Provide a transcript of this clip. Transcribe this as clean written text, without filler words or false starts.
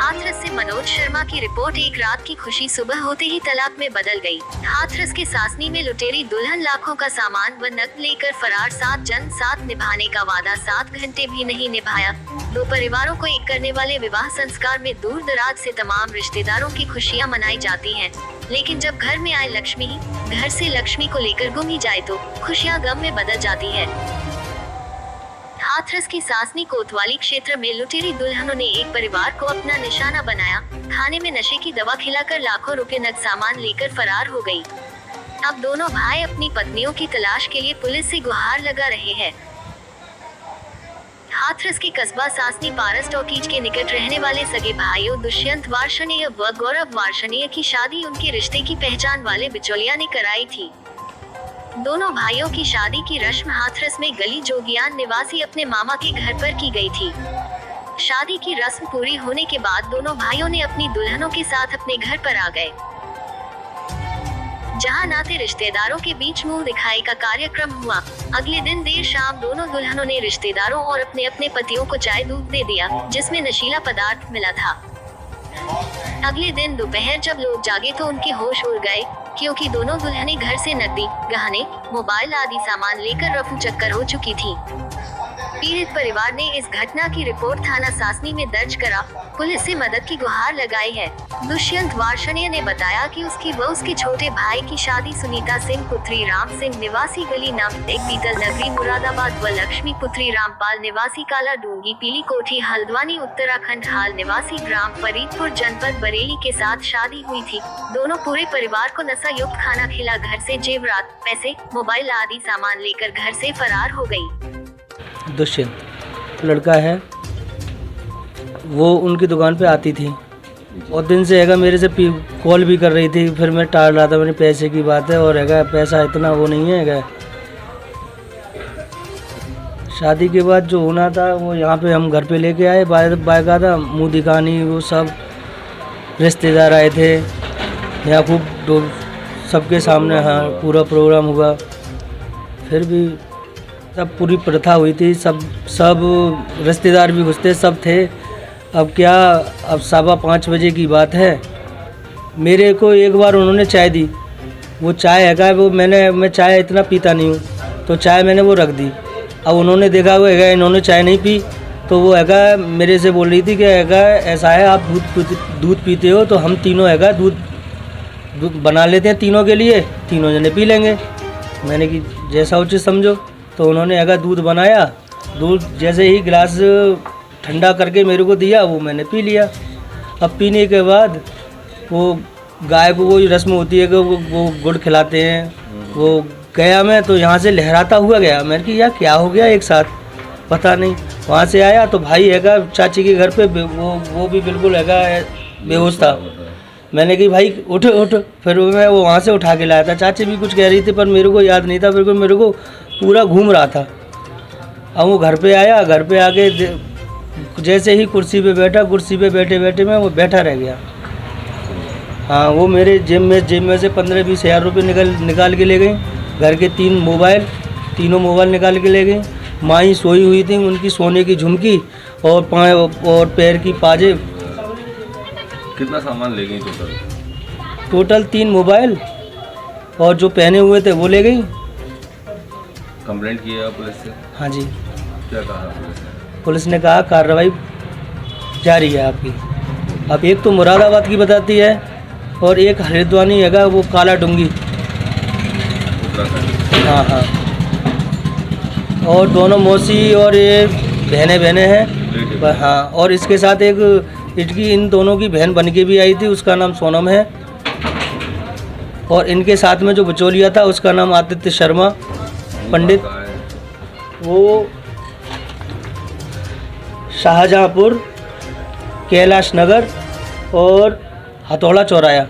हाथरस से मनोज शर्मा की रिपोर्ट। एक रात की खुशी सुबह होते ही तलाक में बदल गई। हाथरस के सासनी में लुटेरी दुल्हन लाखों का सामान व नकद लेकर फरार। 7 जन साथ निभाने का वादा 7 घंटे भी नहीं निभाया। 2 परिवारों को एक करने वाले विवाह संस्कार में दूर दराज से तमाम रिश्तेदारों की खुशियां मनाई जाती हैं, लेकिन जब घर में आए लक्ष्मी, घर से लक्ष्मी को लेकर गुम ही जाए तो खुशियां गम में बदल जाती है। हाथरस की सासनी कोतवाली क्षेत्र में लुटेरी दुल्हनों ने एक परिवार को अपना निशाना बनाया। खाने में नशे की दवा खिलाकर लाखों रुपए नकद सामान लेकर फरार हो गई। अब दोनों भाई अपनी पत्नियों की तलाश के लिए पुलिस से गुहार लगा रहे हैं। हाथरस के कस्बा सासनी पारस टॉकीज के निकट रहने वाले सगे भाइयों दुष्यंत वार्षणीय व गौरव वार्षणीय की शादी उनके रिश्ते की पहचान वाले बिचौलिया ने कराई थी। दोनों भाइयों की शादी की रस्म हाथरस में गली जोगियान निवासी अपने मामा के घर पर की गई थी। शादी की रस्म पूरी होने के बाद दोनों भाइयों ने अपनी दुल्हनों के साथ अपने घर पर आ गए, जहां नाते रिश्तेदारों के बीच मुंह दिखाई का कार्यक्रम हुआ। अगले दिन देर शाम दोनों दुल्हनों ने रिश्तेदारों और अपने अपने पतियों को चाय दूध दे दिया, जिसमें नशीला पदार्थ मिला था। अगले दिन दोपहर जब लोग जागे तो उनके होश उड़ गए, क्योंकि दोनों दुल्हनें घर से नकदी, गहने, मोबाइल आदि सामान लेकर रफू चक्कर हो चुकी थी। पीड़ित परिवार ने इस घटना की रिपोर्ट थाना सासनी में दर्ज करा, पुलिस से मदद की गुहार लगाई है। दुष्यंत वार्षणीय ने बताया कि उसकी व उसके छोटे भाई की शादी सुनीता सिंह पुत्री राम सिंह निवासी गली नंबर 1 पीतल नगरी मुरादाबाद व लक्ष्मी पुत्री रामपाल निवासी काला डूंगी पीली कोठी हल्द्वानी उत्तराखंड हाल निवासी ग्राम फरीदपुर जनपद बरेली के साथ शादी हुई थी। दोनों पूरे परिवार को नशा युक्त खाना खिला घर से जेवरात, पैसे, मोबाइल आदि सामान लेकर घर से फरार हो गई। दुष्यंत लड़का है, वो उनकी दुकान पे आती थी और दिन से हैगा मेरे से कॉल भी कर रही थी। फिर मैं टाल रहा था, मैंने पैसे की बात है और हैगा पैसा इतना वो नहीं है। शादी के बाद जो होना था वो यहाँ पे हम घर पे लेके आए, बाकायदा मुँह दिखानी, वो सब रिश्तेदार आए थे यहाँ, खूब सबके सामने हाँ पूरा प्रोग्राम हुआ। फिर भी सब पूरी प्रथा हुई थी, सब रिश्तेदार भी घुसते सब थे। अब क्या, अब 5:15 बजे की बात है, मेरे को एक बार उन्होंने चाय दी। वो चाय हैगा वो मैं चाय इतना पीता नहीं हूँ, तो चाय मैंने वो रख दी। अब उन्होंने देखा वो हैगा इन्होंने चाय नहीं पी, तो वो हैगा मेरे से बोल रही थी कि हैगा ऐसा है आप दूध पीते हो तो हम तीनों हैगा दूध बना लेते हैं तीनों के लिए, तीनों जने पी लेंगे। मैंने कि जैसा उचित समझो, तो उन्होंने अगर दूध बनाया, दूध जैसे ही गिलास ठंडा करके मेरे को दिया, वो मैंने पी लिया। अब पीने के बाद वो गाय को वो रस्म होती है कि वो गुड़ खिलाते हैं। वो गया मैं तो यहाँ से लहराता हुआ गया, मैंने कि यार क्या हो गया एक साथ, पता नहीं। वहाँ से आया तो भाई हैगा चाची के घर पे, वो भी बिल्कुल हैगा बेहोश था। मैंने कि भाई उठ। फिर मैं वो वहाँ से उठा के लाया था। चाची भी कुछ कह रही थी पर मेरे को याद नहीं था, फिर मेरे को पूरा घूम रहा था। अब वो घर पे आया, घर पे आके जैसे ही कुर्सी पे बैठा, कुर्सी पे बैठे बैठे मैं वो बैठा रह गया। हाँ, वो मेरे जेब में से 15-20 हज़ार रुपये निकाल के ले गई। घर के 3 मोबाइल, तीनों मोबाइल निकाल के ले गई। माँ सोई हुई थी, उनकी सोने की झुमकी और पैर की पाजेब। कितना सामान ले गई टोटल 3 मोबाइल और जो पहने हुए थे वो ले गई। कंप्लेंट किया पुलिस से? हाँ जी। क्या कहा पुलिस ने? पुलिस ने कहा कार्रवाई जारी है आपकी। अब एक तो मुरादाबाद की बताती है और एक हरिद्वानी हैगा वो काला डूंगी। हाँ। और दोनों मौसी और ये बहनें हैं। हाँ, और इसके साथ एक इन दोनों की बहन बन के भी आई थी, उसका नाम सोनम है। और इनके साथ में जो बिचौलिया था उसका नाम आदित्य शर्मा पंडित। वो शाहजहाँपुर, कैलाश नगर और हथौड़ा चौराया।